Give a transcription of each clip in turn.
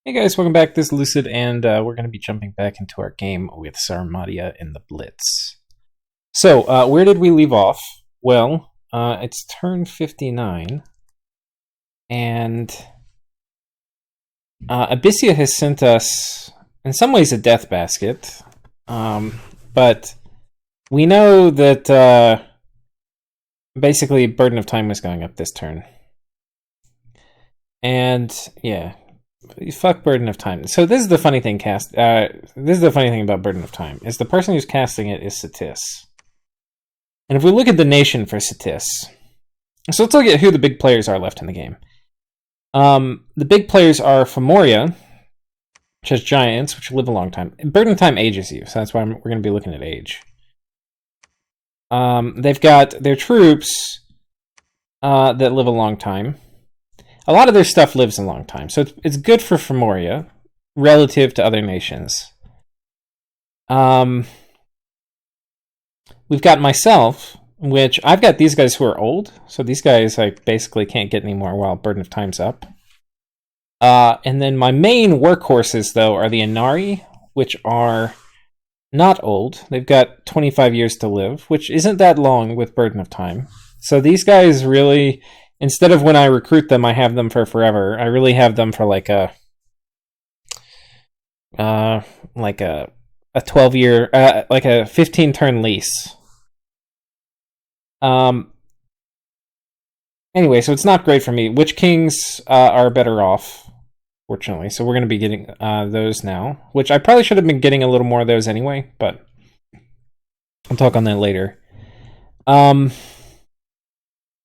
Hey guys, welcome back. This is Lucid, and we're going to be jumping back into our game with Sauromatia in the Blitz. So, where did we leave off? Well, it's turn 59, and Abyssia has sent us, in some ways, a death basket, but we know that basically Burden of Time was going up this turn. And, yeah. Fuck Burden of Time. So this is the funny thing, this is the funny thing about Burden of Time, is the person who's casting it is Satis. And if we look at the nation for Satis, so let's look at who the big players are left in the game. The big players are Fomoria, which has giants, which live a long time. Burden of Time ages you, so that's why we're going to be looking at age. They've got their troops that live a long time. A lot of their stuff lives a long time, so it's good for Fomoria relative to other nations. We've got myself, which I've got these guys who are old, so these guys I basically can't get anymore while Burden of Time's up. And then my main workhorses, though, are the Inari, which are not old. They've got 25 years to live, which isn't that long with Burden of Time. So these guys really... Instead of when I recruit them, I have them for forever. I really have them for like a 12-year, like a 15-turn lease. Anyway, so it's not great for me. Witch Kings are better off, fortunately. So we're going to be getting those now, which I probably should have been getting a little more of those anyway, but I'll talk on that later.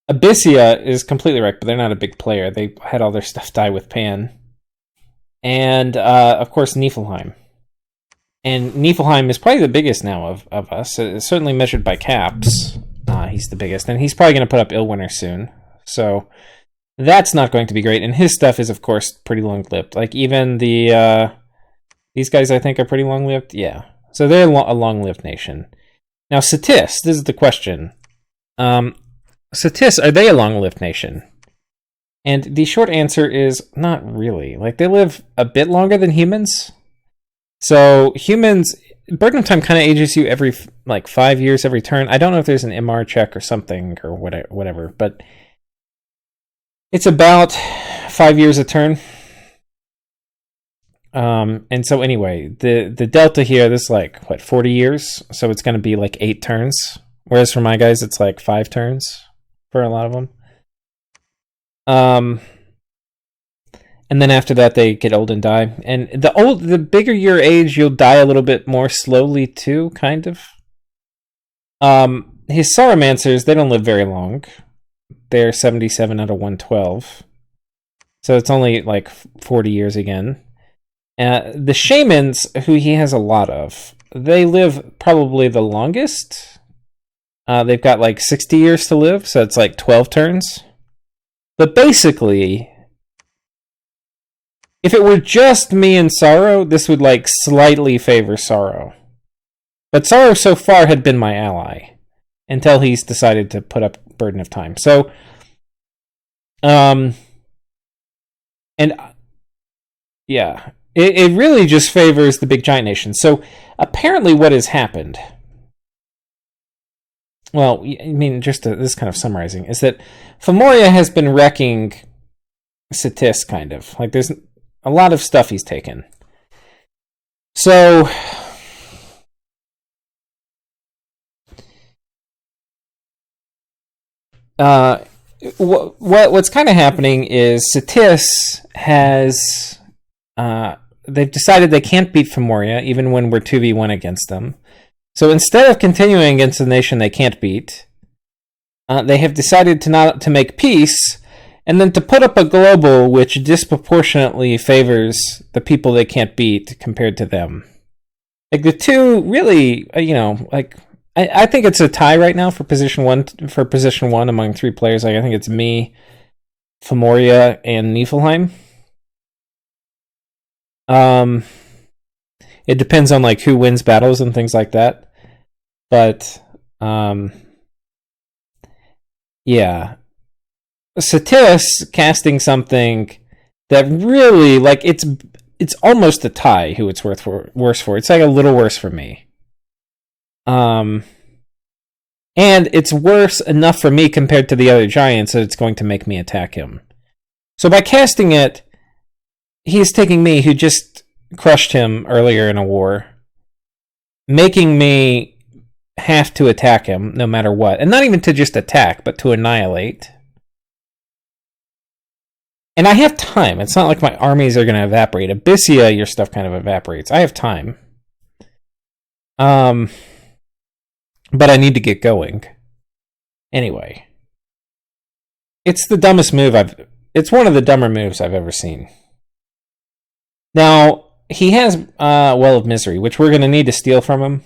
Abyssia is completely right, but they're not a big player. They had all their stuff die with Pan. And, of course, Niefelheim. And Niefelheim is probably the biggest now of us. Certainly measured by caps. He's the biggest. And he's probably going to put up Illwinter soon. So that's not going to be great. And his stuff is, of course, pretty long-lived. Like, even these guys, I think, are pretty long-lived. Yeah. So they're a long-lived nation. Now, Satis, this is the question. Satis, are they a long-lived nation? And the short answer is not really. Like, they live a bit longer than humans. So humans, Burden of Time kind of ages you every 5 years every turn. I don't know if there's an MR check or something or whatever, but it's about 5 years a turn. And so anyway, the delta here, this is 40 years, so it's going to be 8 turns. Whereas for my guys, it's 5 turns. For a lot of them. And then after that, they get old and die. And the bigger your age, you'll die a little bit more slowly too, kind of. His Sauromancers, they don't live very long. They're 77 out of 112. So it's only 40 years again. The Shamans, who he has a lot of, they live probably the longest. They've got 60 years to live, so it's 12 turns. But basically, if it were just me and Sorrow, this would slightly favor Sorrow. But Sorrow so far had been my ally until he's decided to put up Burden of Time. So, and yeah, it really just favors the big giant nations. So apparently, what has happened? Well, I mean, this kind of summarizing, is that Fomoria has been wrecking Satis, kind of. There's a lot of stuff he's taken. So, what's kind of happening is Satis has... they've decided they can't beat Fomoria, even when we're 2v1 against them. So instead of continuing against the nation they can't beat, they have decided to make peace, and then to put up a global which disproportionately favors the people they can't beat compared to them. The two really, I think it's a tie right now for position one among 3 players. I think it's me, Fomoria, and Niefelheim. It depends on who wins battles and things like that. But yeah. Satis casting something that really it's it's almost a tie who it's worse for. It's like a little worse for me. And it's worse enough for me compared to the other giants that it's going to make me attack him. So by casting it, he's taking me, who just crushed him earlier in a war, making me have to attack him no matter what. And not even to just attack, but to annihilate. And I have time. It's not like my armies are going to evaporate. Abyssia, your stuff kind of evaporates. I have time. But I need to get going. Anyway. It's the dumbest move It's one of the dumber moves I've ever seen. Now, he has Well of Misery, which we're going to need to steal from him.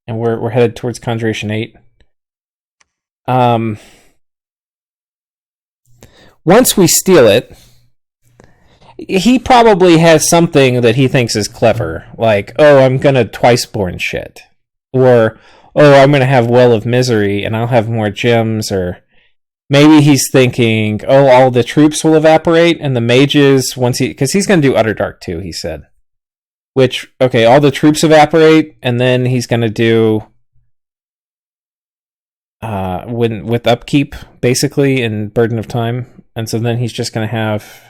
And we're headed towards Conjuration 8. Once we steal it, he probably has something that he thinks is clever. Like, oh, I'm going to twice-born shit. Or, oh, I'm going to have Well of Misery and I'll have more gems. Or maybe he's thinking, oh, all the troops will evaporate and the mages, because he's going to do Underdark too, he said. Which, okay, all the troops evaporate, and then he's going to do with upkeep, basically, in Burden of Time. And so then he's just going to have...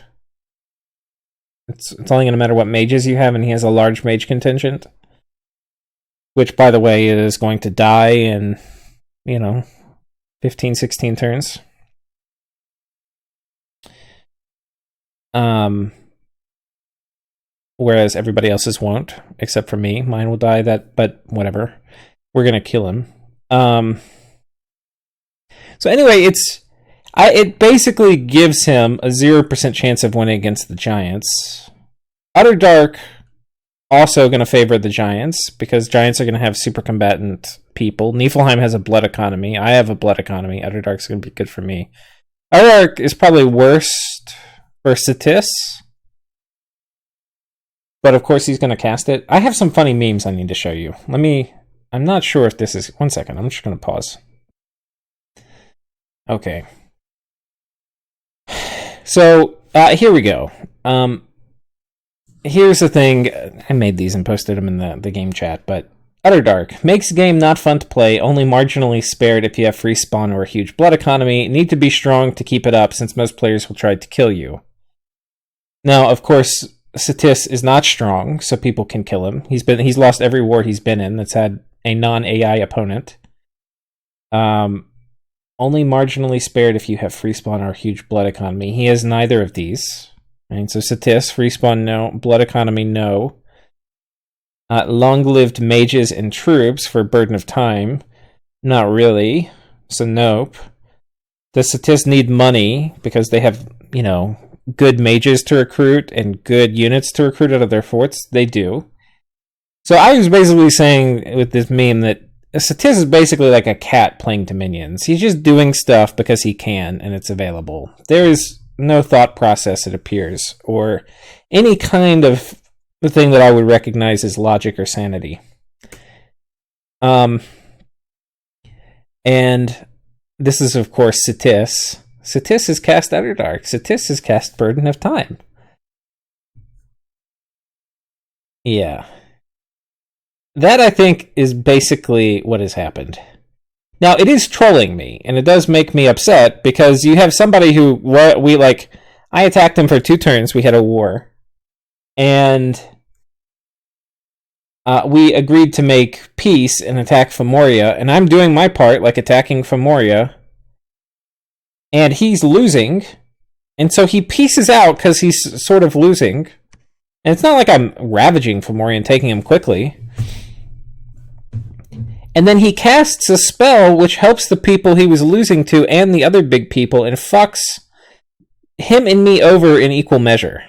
It's only going to matter what mages you have, and he has a large mage contingent. Which, by the way, is going to die in, 15, 16 turns. Whereas everybody else's won't, except for me. Mine will die, but whatever. We're going to kill him. So anyway, it basically gives him a 0% chance of winning against the giants. Underdark also going to favor the giants, because giants are going to have super combatant people. Niefelheim has a blood economy. I have a blood economy. Underdark's going to be good for me. Underdark is probably worst for Satis. But of course he's going to cast it. I have some funny memes I need to show you. I'm not sure if this is... One second, I'm just going to pause. Okay. So, here we go. Here's the thing. I made these and posted them in the game chat, but... Underdark. Makes game not fun to play, only marginally spared if you have free spawn or a huge blood economy. Need to be strong to keep it up, since most players will try to kill you. Now, of course... Satis is not strong, so people can kill him. He's lost every war he's been in that's had a non-AI opponent. Only marginally spared if you have free spawn or a huge blood economy. He has neither of these. Right? So Satis, free spawn, no. Blood economy, no. Long-lived mages and troops for Burden of Time. Not really. So nope. Does Satis need money because they have, good mages to recruit and good units to recruit out of their forts? They do. So I was basically saying with this meme that Satis is basically like a cat playing to minions. He's just doing stuff because he can and it's available. There is no thought process, it appears, or any kind of thing that I would recognize as logic or sanity. And this is, of course, Satis. Satis has cast Underdark. Satis has cast Burden of Time. Yeah. That, I think, is basically what has happened. Now, it is trolling me, and it does make me upset, because you have somebody who, I attacked him for 2 turns, we had a war, and we agreed to make peace and attack Fomoria, and I'm doing my part, like attacking Fomoria, and he's losing, and so he pieces out because he's sort of losing. And it's not like I'm ravaging Fomoria and taking him quickly. And then he casts a spell which helps the people he was losing to and the other big people and fucks him and me over in equal measure.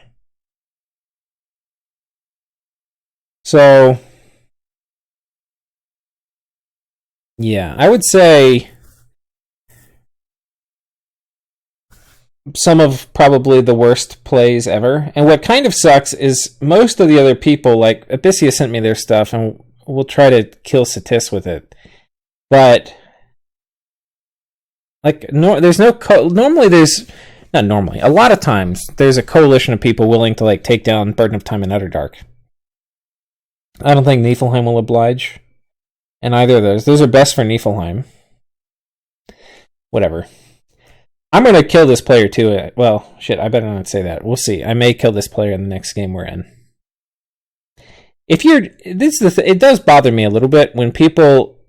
So, yeah, I would say some of probably the worst plays ever. And what kind of sucks is most of the other people, like Abyssia sent me their stuff, and we'll try to kill Satis with it. But there's no normally there's not normally, a lot of times, there's a coalition of people willing to like take down Burden of Time and Underdark. I don't think Niefelheim will oblige. And either of those. Those are best for Niefelheim. Whatever. I'm going to kill this player too. Well, shit, I better not say that. We'll see. I may kill this player in the next game we're in. It does bother me a little bit when people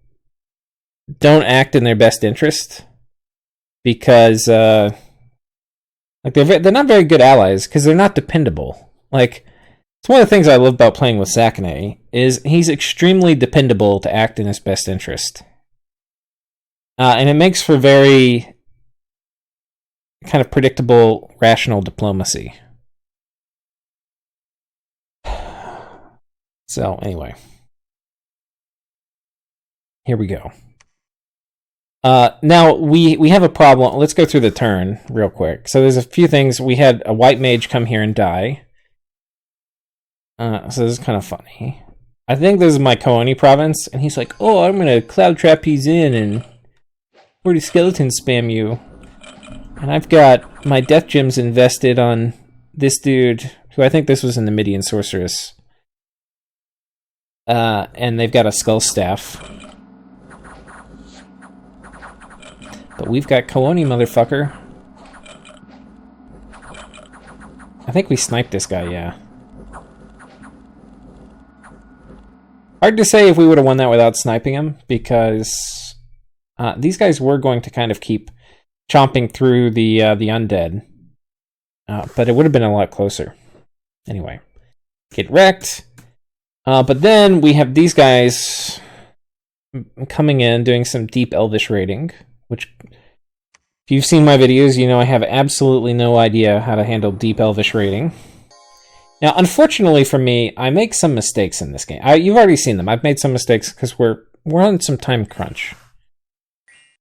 don't act in their best interest, because like they're not very good allies because they're not dependable. Like, it's one of the things I love about playing with Sakane is he's extremely dependable to act in his best interest, and it makes for very kind of predictable, rational diplomacy. So, anyway. Here we go. Now, we have a problem. Let's go through the turn real quick. So, there's a few things. We had a white mage come here and die. So, this is kind of funny. I think this is my Kooni province, and he's like, oh, I'm going to cloud trap these in and 40 skeletons spam you. And I've got my death gems invested on this dude, who I think this was in the Midian Sorceress. And they've got a skull staff. But we've got Kooni, motherfucker. I think we sniped this guy, yeah. Hard to say if we would have won that without sniping him, because these guys were going to kind of keep chomping through the undead. But it would have been a lot closer. Anyway. Get wrecked. But then we have these guys coming in, doing some deep elvish raiding, which, if you've seen my videos, you know I have absolutely no idea how to handle deep elvish raiding. Now, unfortunately for me, I make some mistakes in this game. You've already seen them. I've made some mistakes because we're on some time crunch.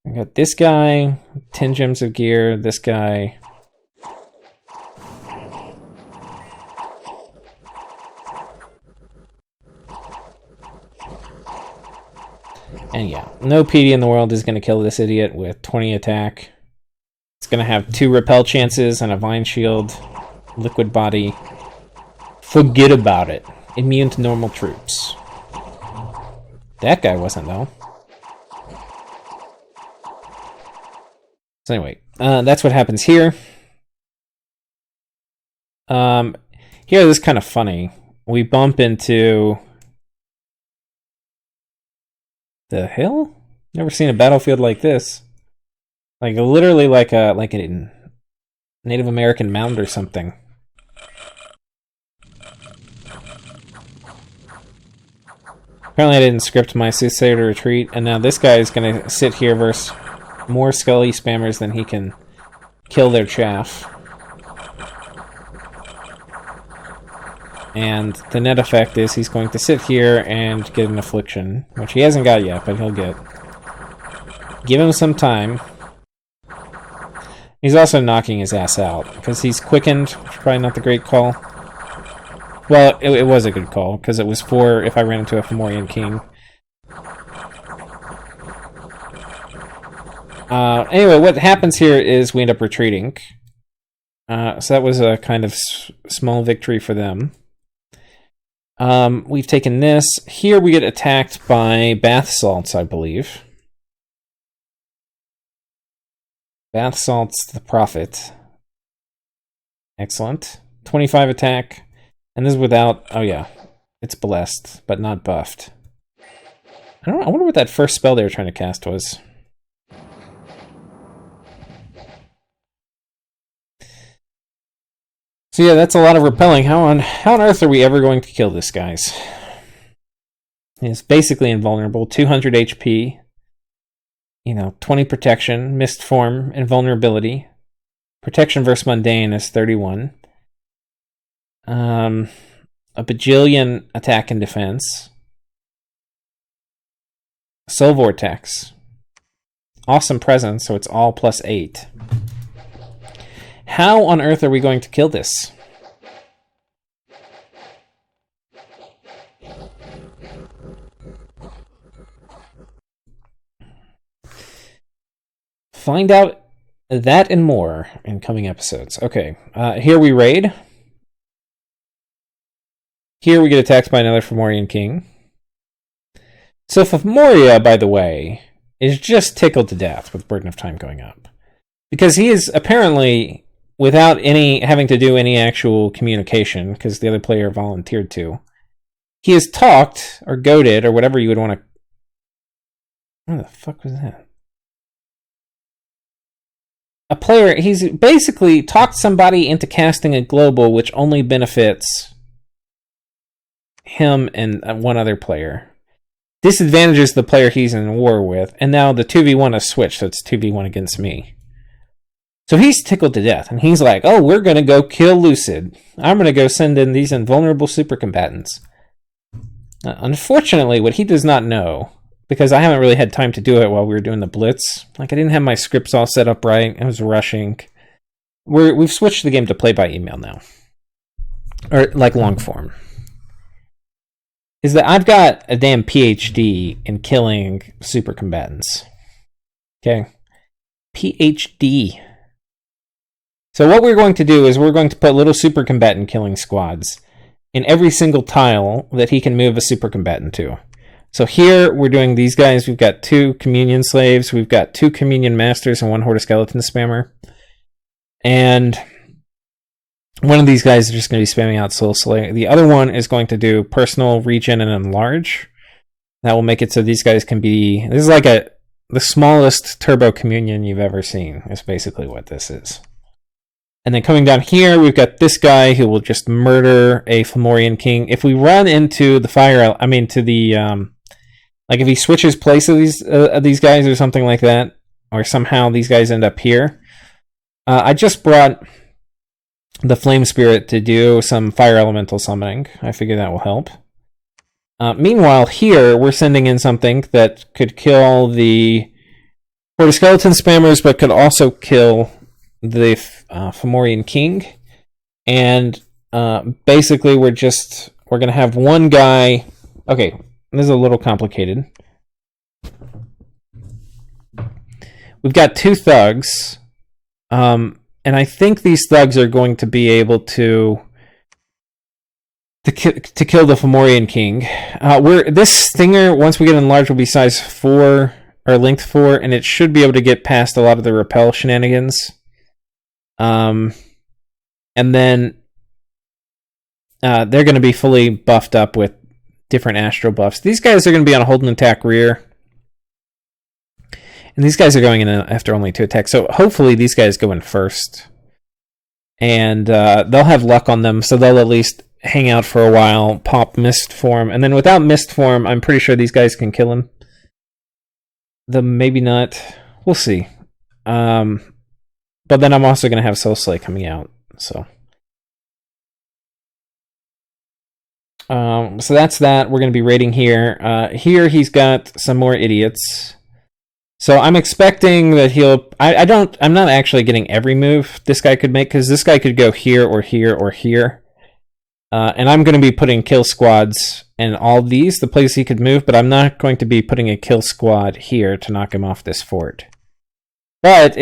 I got this guy, 10 gems of gear, this guy. And yeah, no PD in the world is going to kill this idiot with 20 attack. It's going to have 2 repel chances and a vine shield, liquid body. Forget about it. Immune to normal troops. That guy wasn't, though. So anyway, that's what happens here. Here, this is kind of funny. We bump into... The hell? Never seen a battlefield like this. Like, literally like a Native American mound or something. Apparently I didn't script my Soothsayer to retreat, and now this guy is going to sit here versus more Scully spammers than he can kill their chaff. And the net effect is he's going to sit here and get an affliction, which he hasn't got yet, but he'll get. Give him some time. He's also knocking his ass out, because he's quickened, which is probably not the great call. Well, it was a good call, because it was for if I ran into a Fomorian king. Anyway, what happens here is we end up retreating. So that was a kind of small victory for them. We've taken this. Here we get attacked by bath salts, I believe. Bath salts the prophet. Excellent. 25 attack. And this is without... Oh yeah. It's blessed, but not buffed. I wonder what that first spell they were trying to cast was. So yeah, that's a lot of repelling. How on earth are we ever going to kill this, guys? He's basically invulnerable. 200 HP. 20 protection. Mist form. Invulnerability. Protection versus mundane is 31. A bajillion attack and defense. Soul Vortex. Awesome presence, so it's all +8. How on earth are we going to kill this? Find out That and more in coming episodes. Okay, here we raid. Here we get attacked by another Fomorian king. So Fomoria, by the way, is just tickled to death with Burden of Time going up. Because he is apparently, without any having to do any actual communication, because the other player volunteered to, he has talked, or goaded, or whatever you would want to... What the fuck was that? A player, he's basically talked somebody into casting a global which only benefits him and one other player. Disadvantages the player he's in war with, and now the 2v1 has switched, so it's 2v1 against me. So he's tickled to death, and he's like, oh, we're going to go kill Lucid. I'm going to go send in these invulnerable super combatants. Unfortunately, what he does not know, because I haven't really had time to do it while we were doing the Blitz, like I didn't have my scripts all set up right, I was rushing. We've switched the game to play by email now. Or like long form. Is that I've got a damn PhD in killing super combatants. Okay? PhD. So what we're going to do is we're going to put little super combatant killing squads in every single tile that he can move a super combatant to. So here we're doing these guys. We've got 2 communion slaves. We've got 2 communion masters and 1 horde skeleton spammer. And one of these guys is just going to be spamming out Soul Slay. The other one is going to do personal regen and enlarge. That will make it so these guys can be... This is like the smallest turbo communion you've ever seen, is basically what this is. And then coming down here, we've got this guy who will just murder a Fomorian king. If we run into the fire... I mean, to the... like, if he switches places of these guys or something like that, or somehow these guys end up here... I just brought the Flame Spirit to do some fire elemental summoning. I figure that will help. Meanwhile, here, we're sending in something that could kill the horde skeleton spammers, but could also kill the Fomorian king. And basically, we're going to have one guy... Okay, this is a little complicated. We've got 2 thugs. And I think these thugs are going to be able to kill the Fomorian king. This stinger, once we get enlarged, will be size 4 or length 4, and it should be able to get past a lot of the repel shenanigans. And then they're going to be fully buffed up with different astral buffs. These guys are going to be on a hold and attack rear. And these guys are going in after only 2 attacks. So hopefully these guys go in first. And they'll have luck on them, so they'll at least hang out for a while, pop Mist Form. And then without Mist Form, I'm pretty sure these guys can kill him. Maybe not. We'll see. But then I'm also going to have Soul Slay coming out. So that's that. We're going to be raiding here. Here he's got some more idiots. So I'm expecting that I'm not actually getting every move this guy could make, because this guy could go here or here or here. And I'm going to be putting kill squads in all these, the places he could move, but I'm not going to be putting a kill squad here to knock him off this fort. But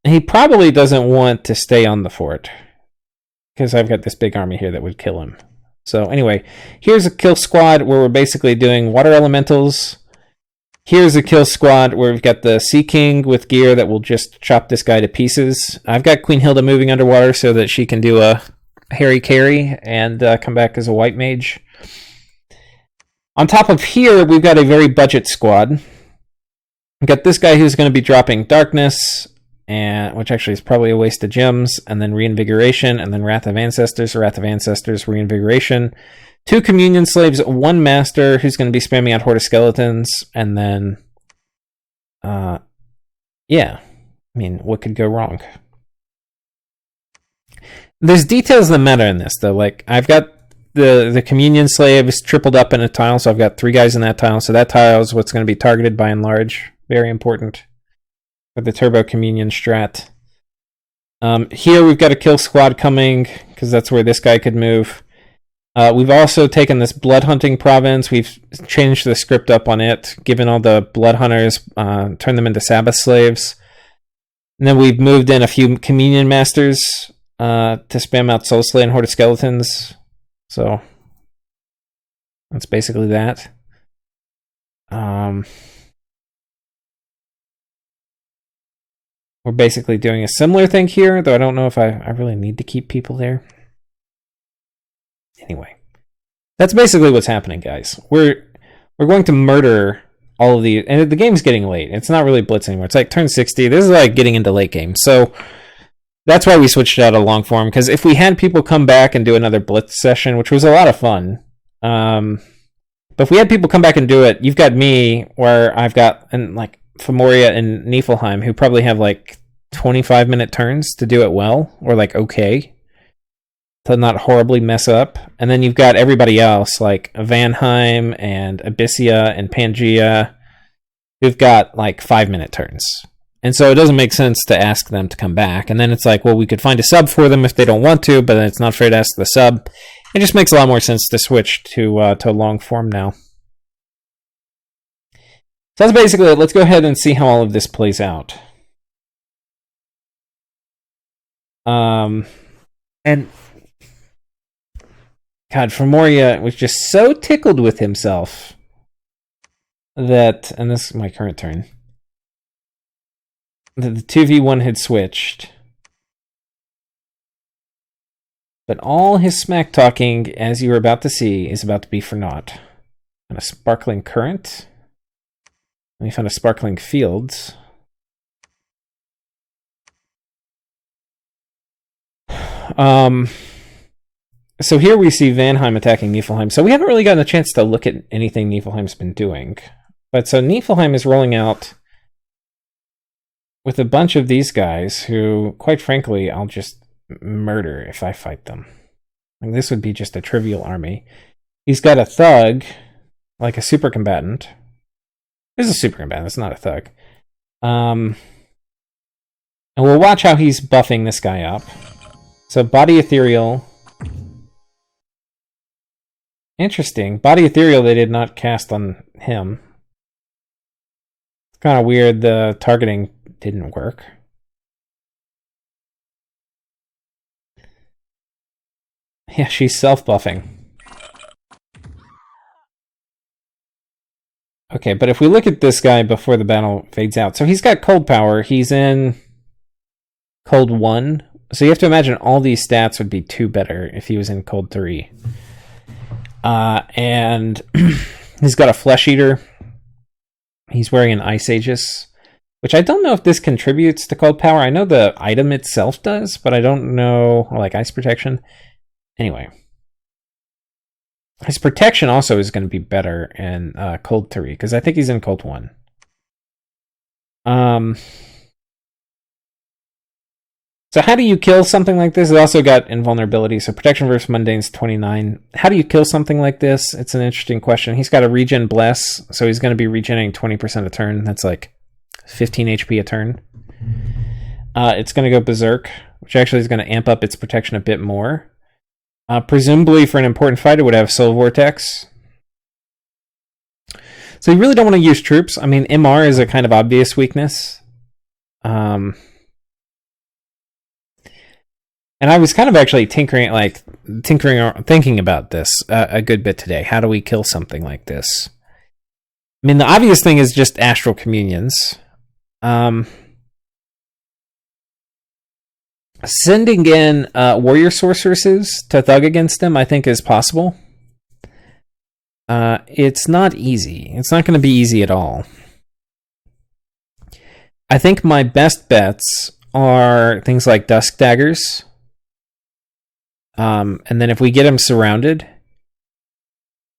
he probably doesn't want to stay on the fort, because I've got this big army here that would kill him. So anyway, here's a kill squad where we're basically doing water elementals. Here's a kill squad where we've got the Sea King with gear that will just chop this guy to pieces. I've got Queen Hilda moving underwater so that she can do a Harry Carry and come back as a white mage. On top of here, we've got a very budget squad. We've got this guy who's going to be dropping Darkness, which actually is probably a waste of gems, and then Reinvigoration, and then Wrath of Ancestors, Reinvigoration. 2 Communion Slaves, 1 Master who's going to be spamming out Horde of Skeletons, and then, yeah. I mean, what could go wrong? There's details of the meta in this, though. Like, I've got the Communion Slaves tripled up in a tile, so I've got 3 guys in that tile, so that tile is what's going to be targeted by and large. Very important for the Turbo Communion strat. Here we've got a kill squad coming, because that's where this guy could move. We've also taken this blood hunting province. We've changed the script up on it, given all the blood hunters, turned them into Sabbath slaves. And then we've moved in a few Communion Masters to spam out Soul Slay and Horde of Skeletons. So that's basically that. We're basically doing a similar thing here, though I don't know if I really need to keep people there. Anyway, that's basically what's happening, guys. We're going to murder all of the... And the game's getting late. It's not really Blitz anymore. It's like turn 60. This is like getting into late game. So that's why we switched out of long form, because if we had people come back and do another Blitz session, which was a lot of fun... but if we had people come back and do it, you've got me, where I've got like Fomoria and Niefelheim, who probably have like 25-minute turns to do it well, or like okay, to not horribly mess up. And then you've got everybody else, like Vanheim and Abyssia and Pangea, who've got like 5-minute turns. And so it doesn't make sense to ask them to come back. And then it's like, well, we could find a sub for them if they don't want to, but then it's not fair to ask the sub. It just makes a lot more sense to switch to long form now. So that's basically it. Let's go ahead and see how all of this plays out. And God, Fomoria was just so tickled with himself that, and this is my current turn, that the 2v1 had switched. But all his smack talking, as you are about to see, is about to be for naught. And a sparkling current. And we found a sparkling fields. So here we see Vanheim attacking Niefelheim. So we haven't really gotten a chance to look at anything Niefelheim's been doing. But so Niefelheim is rolling out with a bunch of these guys who, quite frankly, I'll just murder if I fight them. Like, this would be just a trivial army. He's got a thug, like a super combatant. This is a super combatant, it's not a thug. And we'll watch how he's buffing this guy up. So Body Ethereal. Interesting. Body Ethereal they did not cast on him. It's kind of weird the targeting didn't work. Yeah, she's self-buffing. Okay, but if we look at this guy before the battle fades out, so he's got cold power. He's in cold 1. So you have to imagine all these stats would be 2 better if he was in cold 3. And he's got a Flesh Eater. He's wearing an Ice Aegis, which I don't know if this contributes to cold power. I know the item itself does, but I don't know, or like Ice Protection. Anyway, his protection also is going to be better in cold 3, because I think he's in cold 1. So how do you kill something like this? It also got invulnerability. So protection versus mundane's 29. How do you kill something like this? It's an interesting question. He's got a regen bless, so he's going to be regenerating 20% a turn. That's like 15 HP a turn. It's going to go berserk, which actually is going to amp up its protection a bit more. Presumably for an important fight, it would have Soul Vortex. So you really don't want to use troops. I mean, MR is a kind of obvious weakness. And I was kind of actually thinking about this a good bit today. How do we kill something like this? I mean, the obvious thing is just Astral Communions. Sending in Warrior Sorceresses to thug against them, I think, is possible. It's not easy. It's not going to be easy at all. I think my best bets are things like Dusk Daggers. And then if we get him surrounded,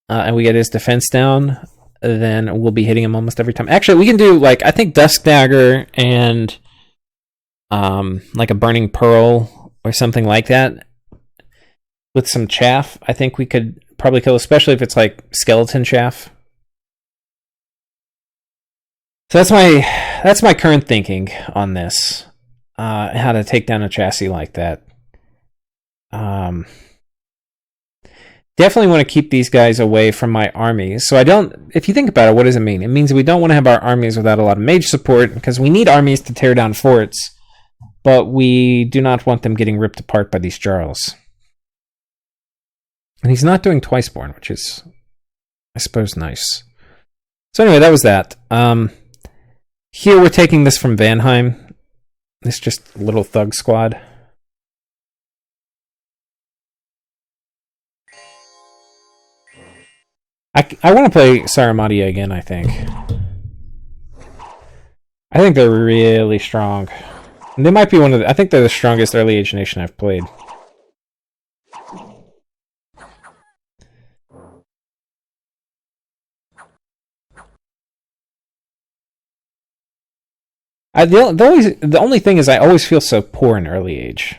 and we get his defense down, then we'll be hitting him almost every time. Actually, we can do, like, I think Dusk Dagger and like a Burning Pearl or something like that with some chaff. I think we could probably kill, especially if it's like skeleton chaff. So that's my current thinking on this. How to take down a chassis like that. Definitely want to keep these guys away from my armies. So if you think about it, what does it mean? It means we don't want to have our armies without a lot of mage support, because we need armies to tear down forts. but we do not want them getting ripped apart by these Jarls. And he's not doing Twiceborn, which is, I suppose, nice. So anyway, that was that. Here we're taking this from Vanheim. This just little thug squad. I want to play Sauromatia again, I think. I think they're really strong. They might be one of the... I think they're the strongest early age nation I've played. The only thing is I always feel so poor in early age.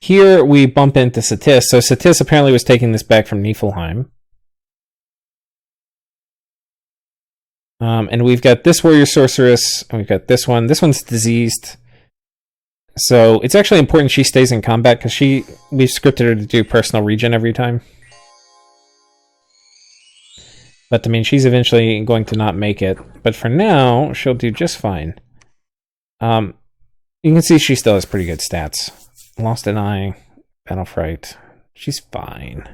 Here we bump into Satis. So Satis apparently was taking this back from Niefelheim. And we've got this warrior sorceress, and we've got this one. This one's diseased. So it's actually important she stays in combat, because we've scripted her to do personal regen every time. But I mean, she's eventually going to not make it. But for now, she'll do just fine. You can see she still has pretty good stats. Lost an eye, battle fright. She's fine.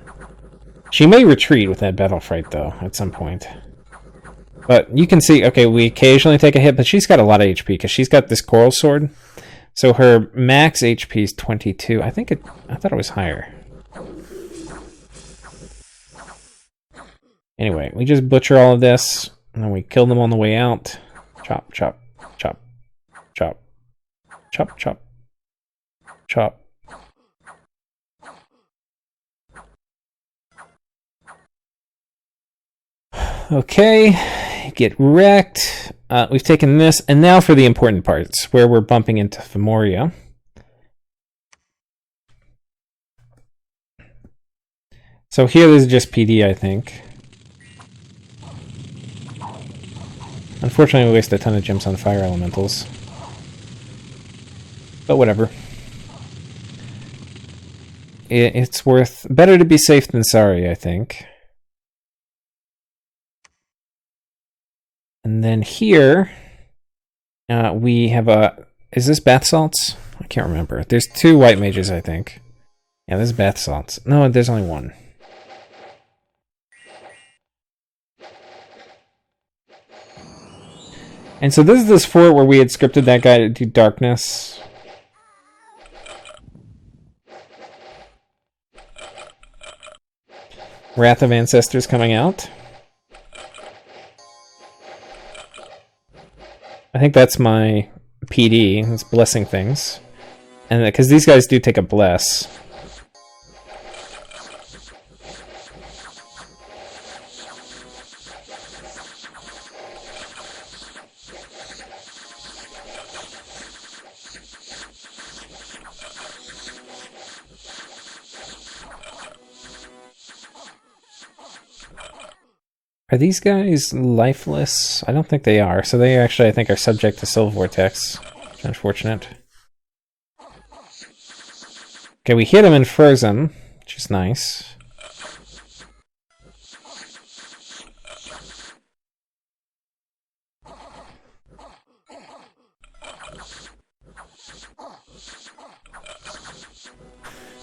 She may retreat with that battle fright, though, at some point. But you can see, okay, we occasionally take a hit, but she's got a lot of HP, because she's got this coral sword. So her max HP is 22. I thought it was higher. Anyway, we just butcher all of this, and then we kill them on the way out. Chop, chop, chop, chop, chop, chop, chop. Okay, get wrecked. We've taken this, and now for the important parts, where we're bumping into Fomoria. So here this is just PD, I think. Unfortunately, we waste a ton of gems on fire elementals. But whatever. It's better to be safe than sorry, I think. And then here, we have is this bath salts? I can't remember. There's 2 white mages, I think. Yeah, this is bath salts. No, there's only 1. And so this is this fort where we had scripted that guy to do darkness. Wrath of Ancestors coming out. I think that's my PD. It's blessing things. And because these guys do take a bless. Are these guys lifeless? I don't think they are. So they actually, I think, are subject to Soul Vortex. Which is unfortunate. Okay, we hit him and froze him, which is nice.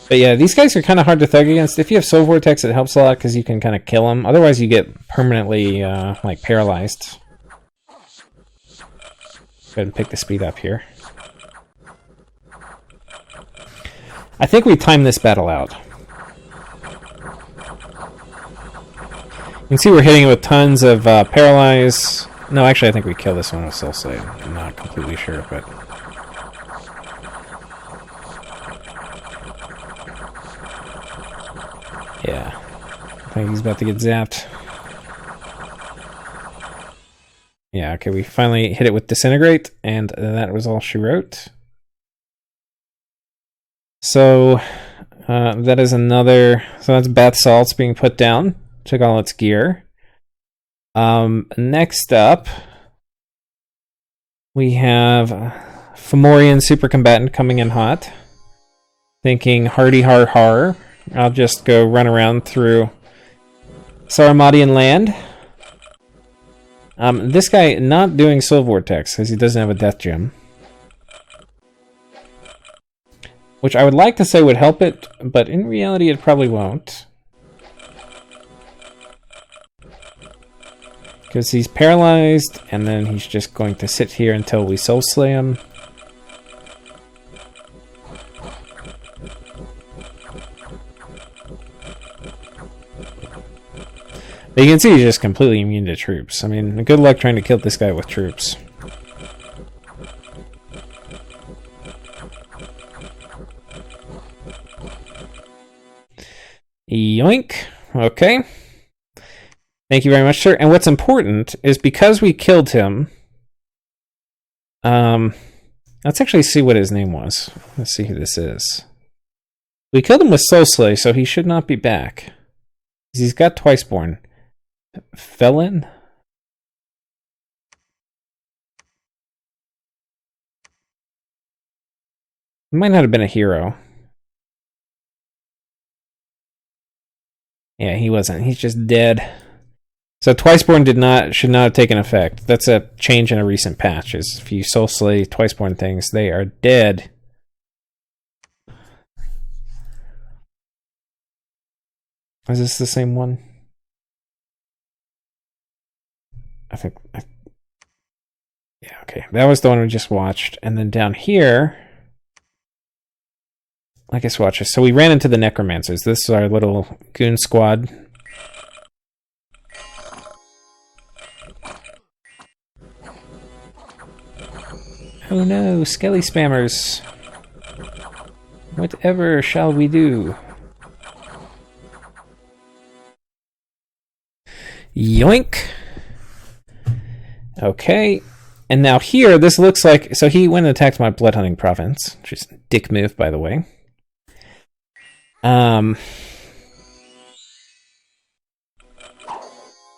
But yeah, these guys are kind of hard to thug against. If you have Soul Vortex, it helps a lot because you can kind of kill them. Otherwise, you get permanently, like, paralyzed. Go ahead and pick the speed up here. I think we timed this battle out. You can see we're hitting it with tons of paralyze. No, actually, I think we kill this one with Soul Slave. I'm not completely sure, but... yeah, I think he's about to get zapped. Yeah, okay, we finally hit it with Disintegrate, and that was all she wrote. So, that is another... so that's Bath Salts being put down. Took all its gear. Next up, we have Fomorian Super Combatant coming in hot. Thinking hardy har har. I'll just go run around through Sauromatian land. This guy not doing Soul Vortex because he doesn't have a Death Gem. Which I would like to say would help it, but in reality it probably won't. Because he's paralyzed, and then he's just going to sit here until we Soul Slay him. But you can see he's just completely immune to troops. I mean, good luck trying to kill this guy with troops. Yoink. Okay. Thank you very much, sir. And what's important is because we killed him... let's actually see what his name was. Let's see who this is. We killed him with Soul Slay, so he should not be back. He's got Twiceborn. Felon? He might not have been a hero. Yeah, he wasn't. He's just dead. So Twiceborn should not have taken effect. That's a change in a recent patch. Is if you Soul Slay Twiceborn things, they are dead. Is this the same one? Yeah, okay. That was the one we just watched. And then down here... I guess watch this. So we ran into the Necromancers. This is our little goon squad. Oh no, skelly spammers. Whatever shall we do? Yoink. Okay. And now here, this looks like... So he went and attacked my blood hunting province. Which is a dick move, by the way. Look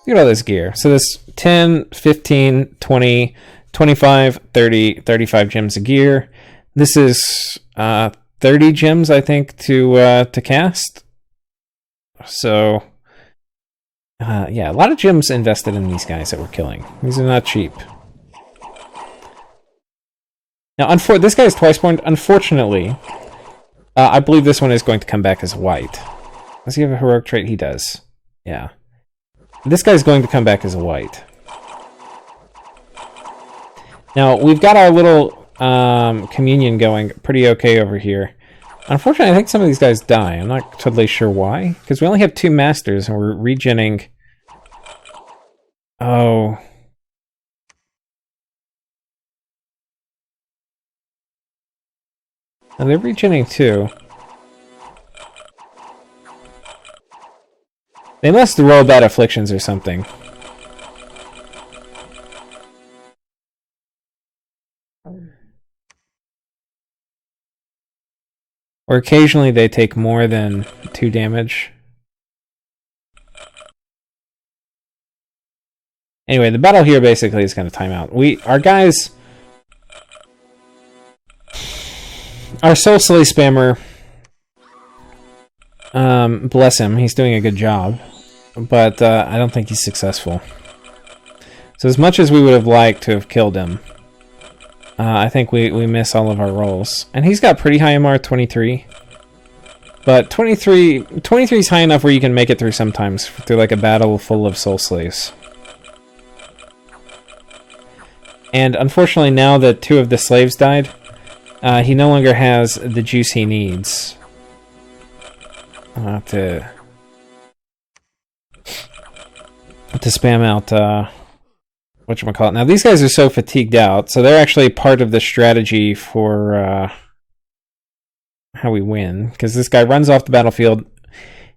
at all this gear. So this 10, 15, 20, 25, 30, 35 gems of gear. This is 30 gems, I think, to cast. So, yeah, a lot of gems invested in these guys that we're killing. These are not cheap. Now, this guy is Twiceborn. Unfortunately, I believe this one is going to come back as white. Does he have a heroic trait? He does. Yeah. This guy's going to come back as a white. Now, we've got our little communion going pretty okay over here. Unfortunately, I think some of these guys die. I'm not totally sure why. Because we only have 2 masters and we're regenning... Oh... Oh, they're regenning too. They must roll bad afflictions or something. Or occasionally they take more than 2 damage. Anyway, the battle here basically is going to time out. Our guys... Our Soul Slay spammer, bless him, he's doing a good job, but I don't think he's successful. So as much as we would have liked to have killed him, I think we miss all of our rolls. And he's got pretty high MR, 23. But 23 is high enough where you can make it through sometimes, through like a battle full of Soul Slays. And unfortunately now that 2 of the slaves died, he no longer has the juice he needs to spam out whatchamacallit. Now these guys are so fatigued out, so they're actually part of the strategy for how we win. Because this guy runs off the battlefield, and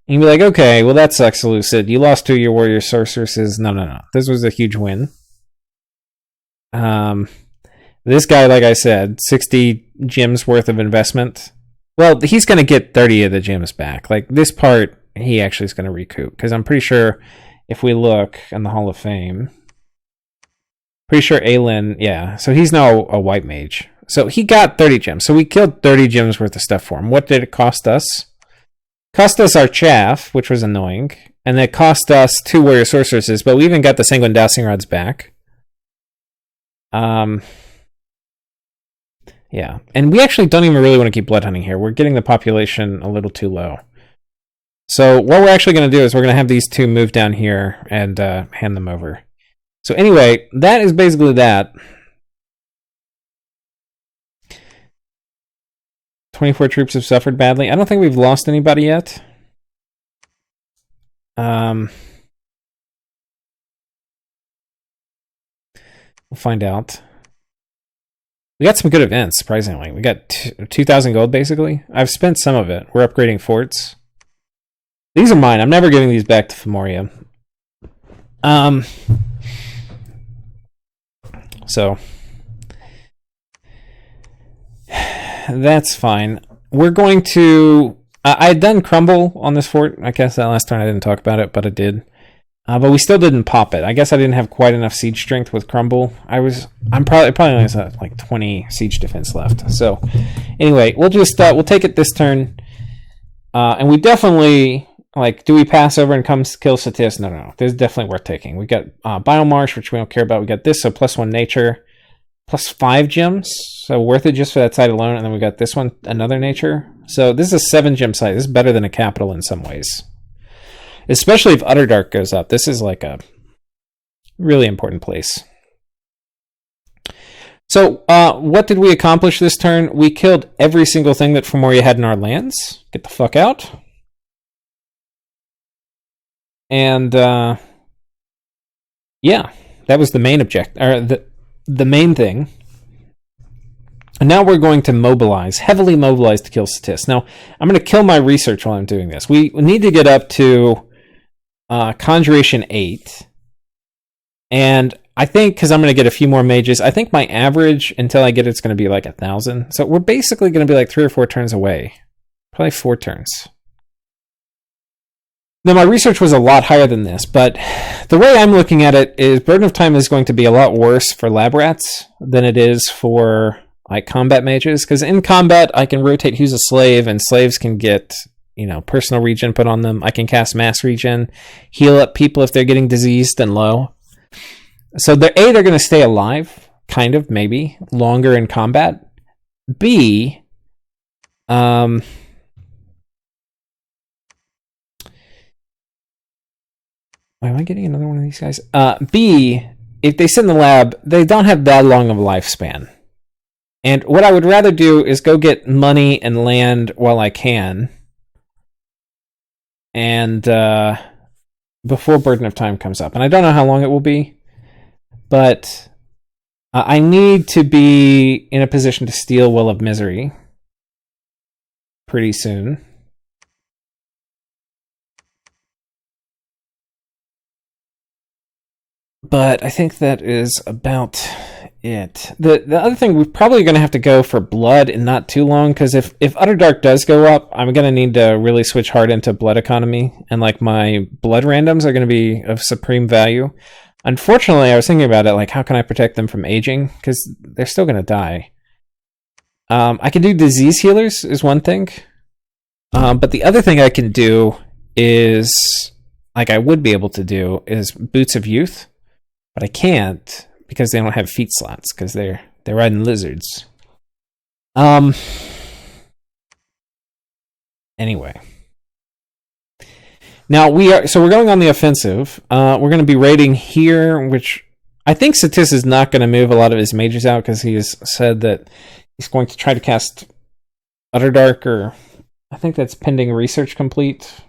you'd be like, okay, well that sucks, Lucid. You lost 2 of your warrior sorceresses. No. This was a huge win. This guy, like I said, 60 gems worth of investment. Well, he's going to get 30 of the gems back. Like, this part, he actually is going to recoup. Because I'm pretty sure, if we look in the Hall of Fame, pretty sure Aelin, yeah. So he's now a white mage. So he got 30 gems. So we killed 30 gems worth of stuff for him. What did it cost us? Cost us our chaff, which was annoying. And it cost us 2 warrior sorceresses, but we even got the sanguine dowsing rods back. Yeah, and we actually don't even really want to keep blood hunting here. We're getting the population a little too low. So what we're actually going to do is we're going to have these two move down here and hand them over. So anyway, that is basically that. 24 troops have suffered badly. I don't think we've lost anybody yet. We'll find out. We got some good events, surprisingly. We got 2,000 gold, basically. I've spent some of it. We're upgrading forts. These are mine. I'm never giving these back to Fomoria. So that's fine. We're going to... I had done crumble on this fort. I guess that last turn I didn't talk about it, but I did. But we still didn't pop it. I guess I didn't have quite enough siege strength with crumble. I'm probably only have like 20 siege defense left. So anyway, we'll just we'll take it this turn. And we definitely do we pass over and come kill Satis? No. This is definitely worth taking. We got Biomarsh, which we don't care about. We got this, so +1 nature, +5 gems, so worth it just for that site alone. And then we got this one, another nature. So this is a 7 gem site. This is better than a capital in some ways. Especially if Underdark goes up. This is like a really important place. So what did we accomplish this turn? We killed every single thing that Fomoria had in our lands. Get the fuck out. And yeah, that was the main the main thing. And now we're going to mobilize, heavily mobilize to kill Satis. Now, I'm going to kill my research while I'm doing this. We need to get up to Conjuration 8. And I think, because I'm going to get a few more mages, I think my average until I get it's going to be like 1,000. So we're basically going to be like 3 or 4 turns away. Probably 4 turns. Now, my research was a lot higher than this, but the way I'm looking at it is Burden of Time is going to be a lot worse for lab rats than it is for combat mages, because in combat I can rotate who's a slave, and slaves can get personal regen put on them. I can cast mass regen, heal up people if they're getting diseased and low. So they're going to stay alive, kind of, maybe longer in combat. B, why am I getting another one of these guys? B, if they sit in the lab, they don't have that long of a lifespan. And what I would rather do is go get money and land while I can. And before Burden of Time comes up. And I don't know how long it will be. But I need to be in a position to steal Will of Misery pretty soon. But I think that is about it. The other thing, we're probably going to have to go for blood in not too long, because if Underdark does go up, I'm going to need to really switch hard into blood economy, and my blood randoms are going to be of supreme value. Unfortunately, I was thinking about it, how can I protect them from aging, because they're still going to die. I can do disease healers is one thing, but the other thing I can do is, I would be able to do, is Boots of Youth, but I can't, because they don't have feet slots, because they're riding lizards. Anyway. Now we're going on the offensive. We're going to be raiding here, which I think Satis is not going to move a lot of his mages out, because he has said that he's going to try to cast Underdark, or I think that's pending research complete.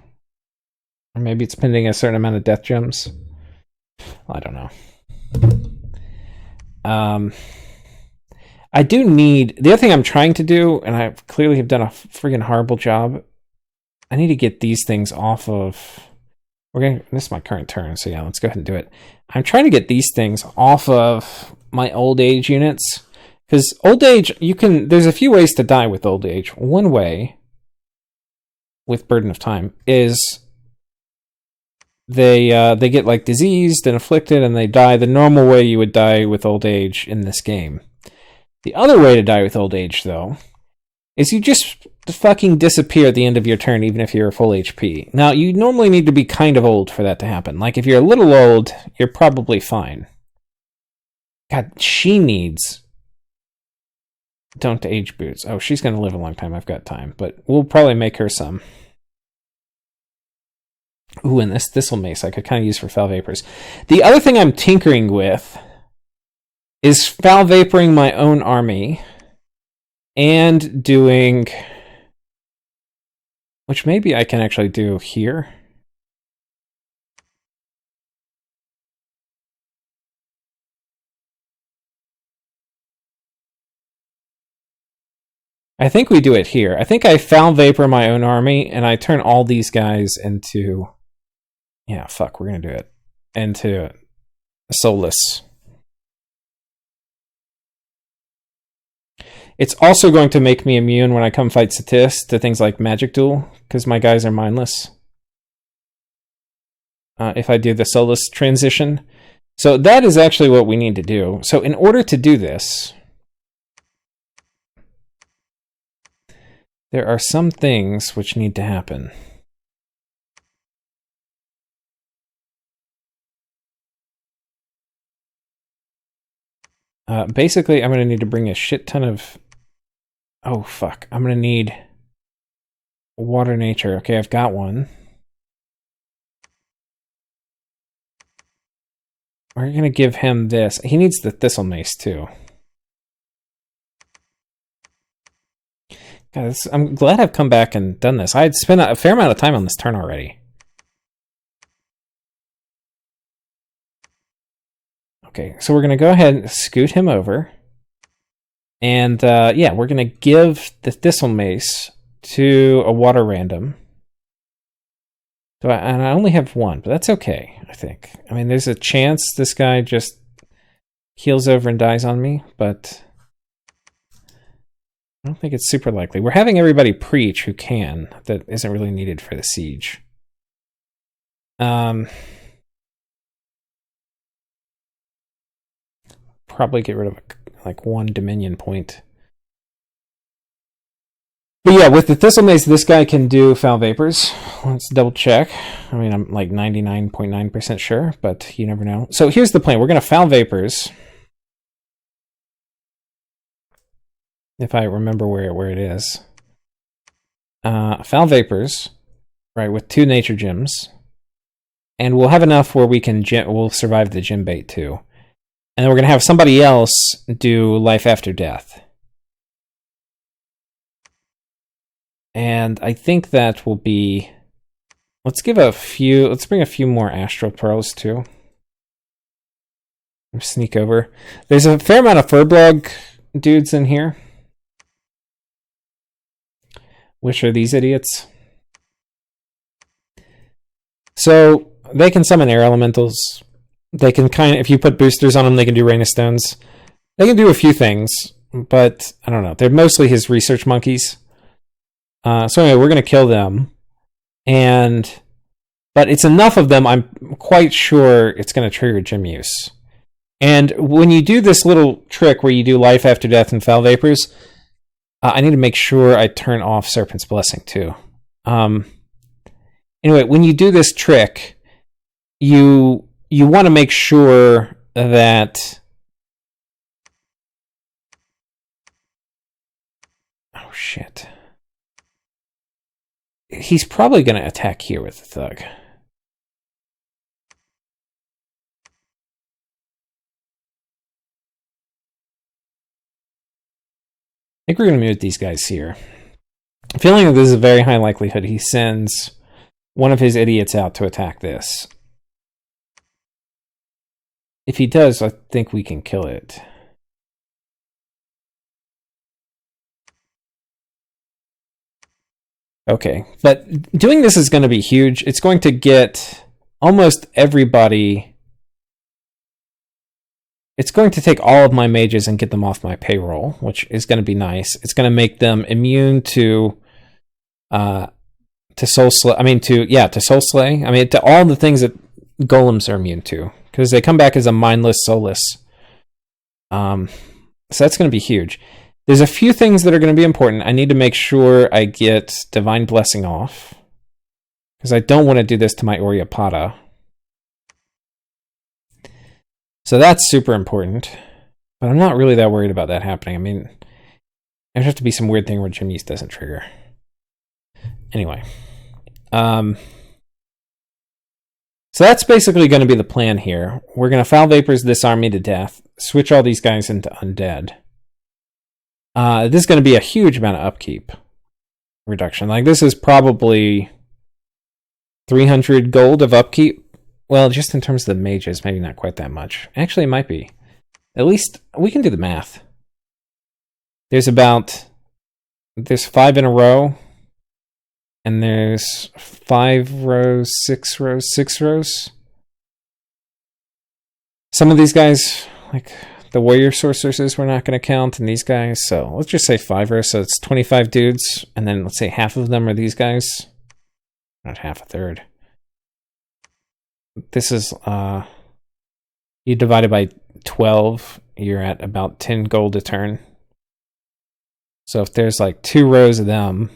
Or maybe it's pending a certain amount of death gems. I don't know. I do need... The other thing I'm trying to do, and I clearly have done a friggin' horrible job, I need to get these things off of... This is my current turn, so yeah, let's go ahead and do it. I'm trying to get these things off of my old age units, because old age, there's a few ways to die with old age. One way, with Burden of Time, is they get diseased and afflicted and they die the normal way you would die with old age in this game. The other way to die with old age, though, is you just fucking disappear at the end of your turn, even if you're full HP. Now, you normally need to be kind of old for that to happen. If you're a little old, you're probably fine. God, she needs don't age boots. Oh, she's going to live a long time. I've got time, but we'll probably make her some. Ooh, and this thistle mace I could kind of use for foul vapors. The other thing I'm tinkering with is foul vaporing my own army and doing, which maybe I can actually do here. I think we do it here. I think I foul vapor my own army and I turn all these guys into, yeah, fuck, we're gonna do it, into soulless. It's also going to make me immune when I come fight Satis to things like Magic Duel, because my guys are mindless. If I do the soulless transition. So that is actually what we need to do. So in order to do this, there are some things which need to happen. Basically, I'm going to need to bring a shit ton of... Oh, fuck. I'm going to need water nature. Okay, I've got one. We're going to give him this. He needs the thistle mace, too. God, I'm glad I've come back and done this. I had spent a fair amount of time on this turn already. Okay, so we're going to go ahead and scoot him over. And, yeah, we're going to give the thistle mace to a water random. So and I only have one, but that's okay, I think. I mean, there's a chance this guy just heals over and dies on me, but I don't think it's super likely. We're having everybody preach who can. That isn't really needed for the siege. Probably get rid of like one Dominion point. But yeah, with the Thistle Mace, this guy can do Foul Vapors. Let's double check. I mean, I'm like 99.9% sure, but you never know. So here's the plan. We're going to Foul Vapors. If I remember where it is. Foul Vapors, right, with 2 Nature Gems. And we'll have enough where we'll survive the Gem Bait too. And then we're going to have somebody else do Life After Death. And I think that will be... Let's bring a few more Astral Pearls too. Sneak over. There's a fair amount of Furblog dudes in here. Which are these idiots? So they can summon air elementals. They can if you put boosters on them, they can do Rain of Stones. They can do a few things, but I don't know. They're mostly his research monkeys. So anyway, we're going to kill them. But it's enough of them, I'm quite sure it's going to trigger gem use. And when you do this little trick where you do Life After Death and Foul Vapors, I need to make sure I turn off Serpent's Blessing too. Anyway, when you do this trick, you want to make sure that... Oh, shit. He's probably going to attack here with the Thug. I think we're going to mute these guys here. I'm feeling that this is a very high likelihood he sends one of his idiots out to attack this. If he does, I think we can kill it. Okay, but doing this is going to be huge. It's going to get almost everybody... It's going to take all of my mages and get them off my payroll, which is going to be nice. It's going to make them immune to Soul Slay. I mean, to Soul Slay. I mean, to all the things that golems are immune to, because they come back as a mindless, soulless. So that's going to be huge. There's a few things that are going to be important. I need to make sure I get Divine Blessing off, because I don't want to do this to my Oryapata. So that's super important. But I'm not really that worried about that happening. I mean, there'd have to be some weird thing where Gem Yeast doesn't trigger. Anyway. So that's basically going to be the plan here. We're going to Foul Vapors this army to death, switch all these guys into Undead. This is going to be a huge amount of upkeep reduction. Like, this is probably 300 gold of upkeep. Well, just in terms of the mages, maybe not quite that much. Actually, it might be. At least, we can do the math. There's 5 in a row. And there's 5 rows, 6 rows, 6 rows. Some of these guys, like the warrior sorceresses, we're not going to count, and these guys. So let's just say 5 rows. So it's 25 dudes, and then let's say half of them are these guys. Not half, a third. This is you divide it by 12, you're at about 10 gold a turn. So if there's like 2 rows of them,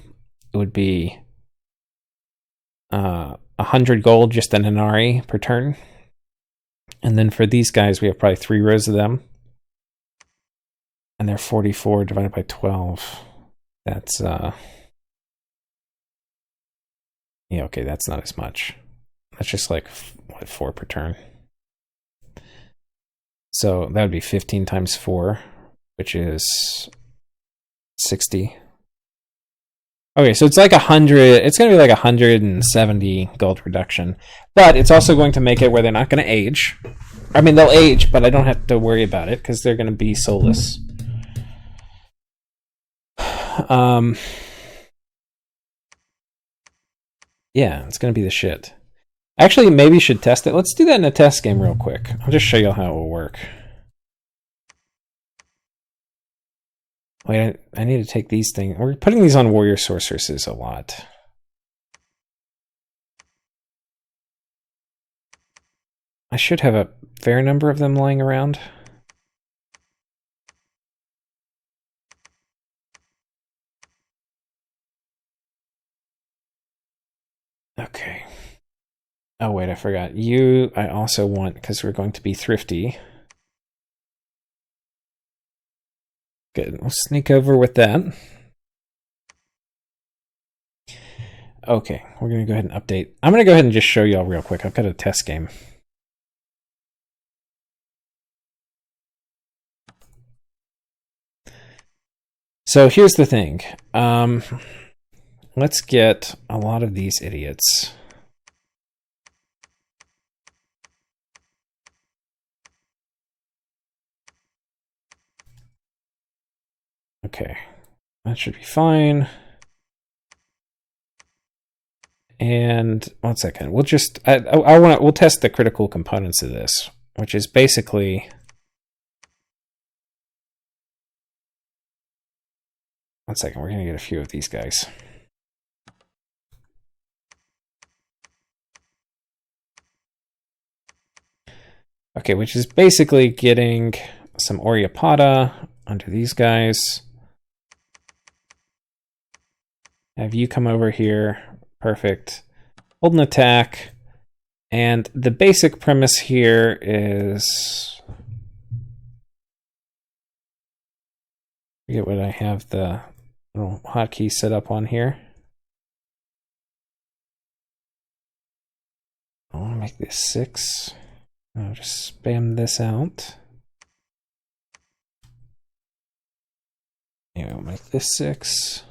it would be 100 gold just an Inari per turn. And then for these guys, we have probably 3 rows of them. And they're 44 divided by 12. That's, yeah, okay, that's not as much. That's just like, what, 4 per turn. So that would be 15 times 4, which is 60. Okay, so it's like 100, it's going to be like 170 gold reduction. But it's also going to make it where they're not going to age. I mean, they'll age, but I don't have to worry about it because they're going to be soulless. Yeah, it's going to be the shit. Actually, maybe you should test it. Let's do that in a test game real quick. I'll just show you how it will work. Wait, I need to take these things. We're putting these on warrior sorceresses a lot. I should have a fair number of them lying around. Okay. Oh wait, I forgot. You, I also want, because we're going to be thrifty. Good, we'll sneak over with that. Okay, we're going to go ahead and update. I'm going to go ahead and just show you all real quick. I've got a test game. So here's the thing. Let's get a lot of these idiots. Okay, that should be fine. And 1 second, we'll just we'll test the critical components of this, which is basically 1 second. We're gonna get a few of these guys. Okay, which is basically getting some Oreopoda onto these guys. Have you come over here. Perfect. Hold an attack. And the basic premise here is... I forget what I have the little hotkey set up on here. I want to make this 6. I'll just spam this out. Anyway, I'll make this 6.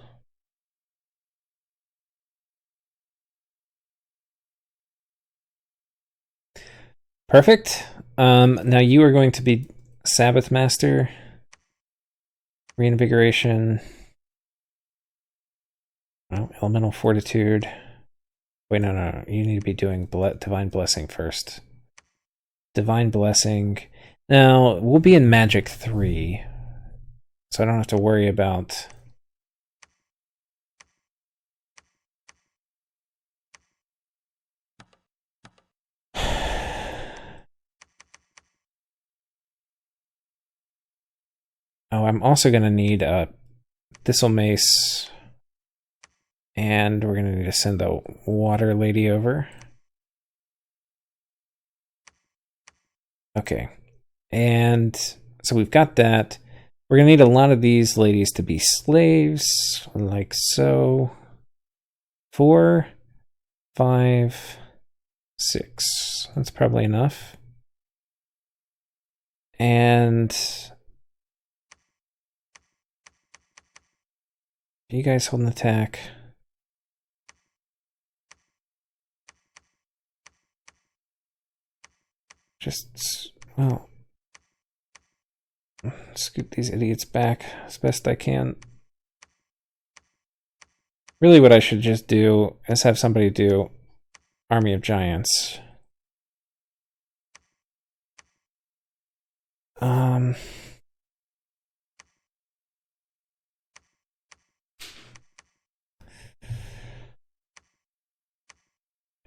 Perfect. Now you are going to be Sabbath Master. Reinvigoration. Oh, Elemental Fortitude. Wait, no. You need to be doing Divine Blessing first. Divine Blessing. Now, we'll be in Magic 3. So I don't have to worry about... Oh, I'm also going to need a Thistle Mace. And we're going to need to send the Water Lady over. Okay. And So we've got that. We're going to need a lot of these ladies to be slaves, like so. 4, 5, 6. That's probably enough. And you guys hold an attack. Just, well, scoot these idiots back as best I can. Really what I should just do is have somebody do Army of Giants.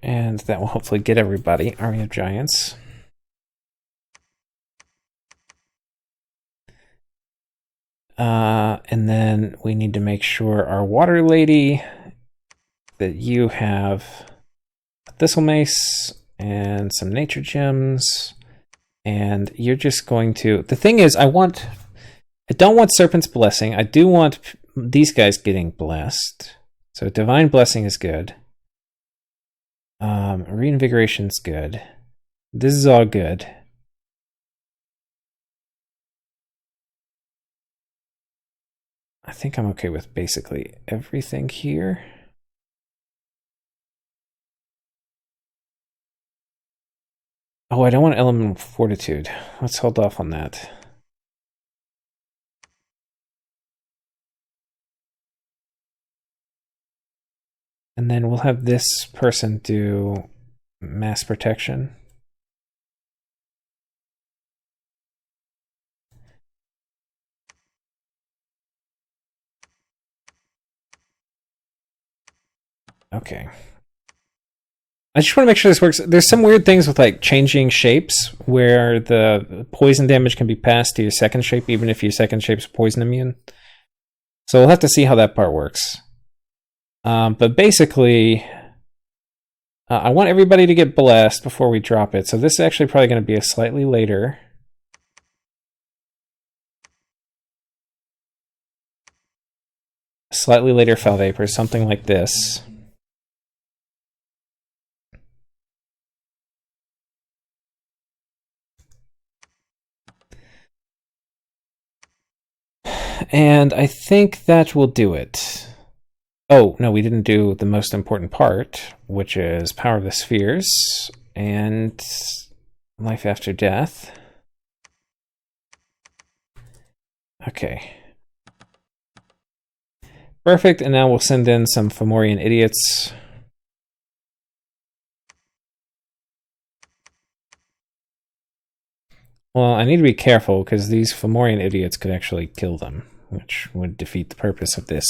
And that will hopefully get everybody Army of Giants. And then we need to make sure our water lady, that you have a thistle mace and some nature gems, and you're just going to. The thing is, I don't want Serpent's Blessing. I do want these guys getting blessed. So Divine Blessing is good. Reinvigoration's good. This is all good. I think I'm okay with basically everything here. Oh, I don't want Element of Fortitude. Let's hold off on that. And then we'll have this person do Mass Protection. Okay. I just want to make sure this works. There's some weird things with like changing shapes where the poison damage can be passed to your second shape even if your second shape's poison immune. So we'll have to see how that part works. But basically, I want everybody to get blessed before we drop it. So this is actually probably going to be a slightly later. Slightly later Fel Vapor, something like this. And I think that will do it. Oh, no, we didn't do the most important part, which is Power of the Spheres and Life After Death. Okay. Perfect, and now we'll send in some Fomorian idiots. Well, I need to be careful, because these Fomorian idiots could actually kill them, which would defeat the purpose of this.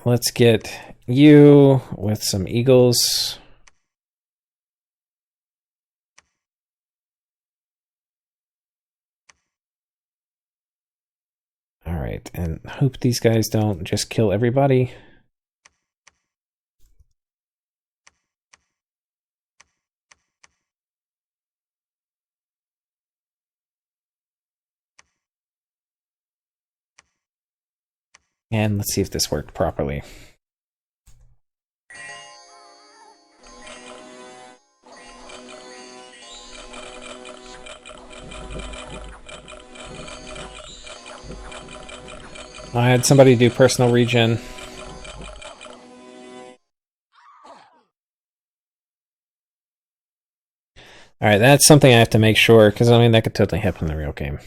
Let's get you with some eagles. All right, and hope these guys don't just kill everybody. And let's see if this worked properly. I had somebody do personal regen. Alright, that's something I have to make sure, because I mean, that could totally happen in the real game.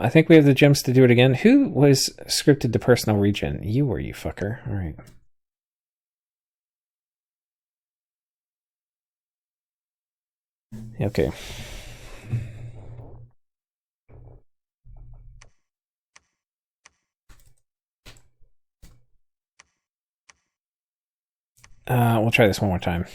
I think we have the gems to do it again. Who was scripted to personal regen? You were, you fucker. Alright. Okay. We'll try this one more time.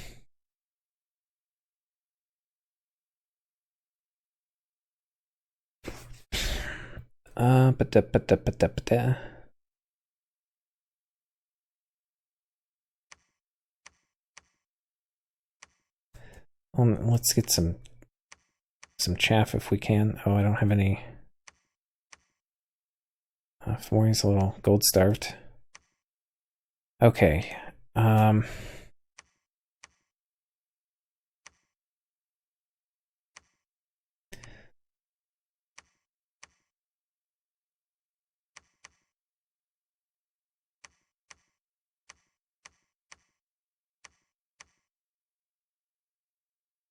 Let's get some chaff if we can. Oh, I don't have any. Fomoria's a little gold starved. Okay.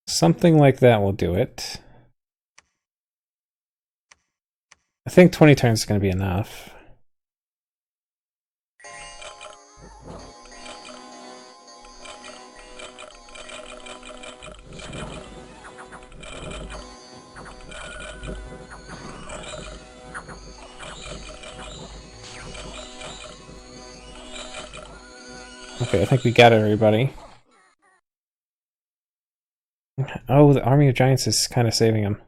Something like that will do it. I think 20 turns is going to be enough. Okay, I think we got everybody. Oh, the Army of Giants is kind of saving him.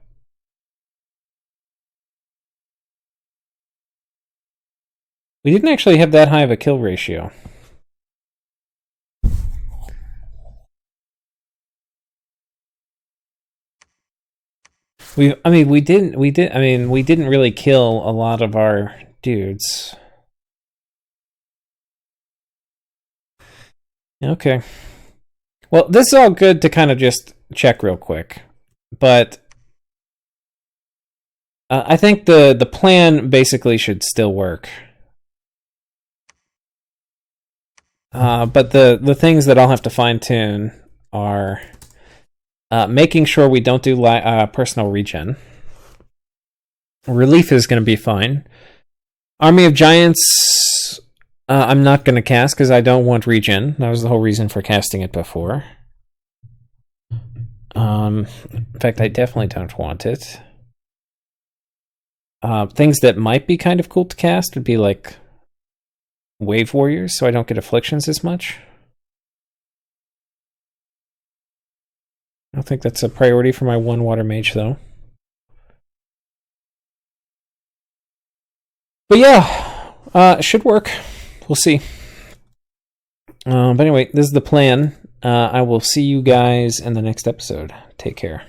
We didn't actually have that high of a kill ratio. We didn't really kill a lot of our dudes. Okay. Well, this is all good to kind of just check real quick, but I think the plan basically should still work. But the things that I'll have to fine tune are making sure we don't do personal regen. Relief is going to be fine. Army of Giants, I'm not going to cast because I don't want regen. That was the whole reason for casting it before. In fact, I definitely don't want it. Things that might be kind of cool to cast would be like Wave Warriors, so I don't get afflictions as much. I don't think that's a priority for my one water mage, though. But yeah, it should work. We'll see. But anyway, this is the plan. I will see you guys in the next episode. Take care.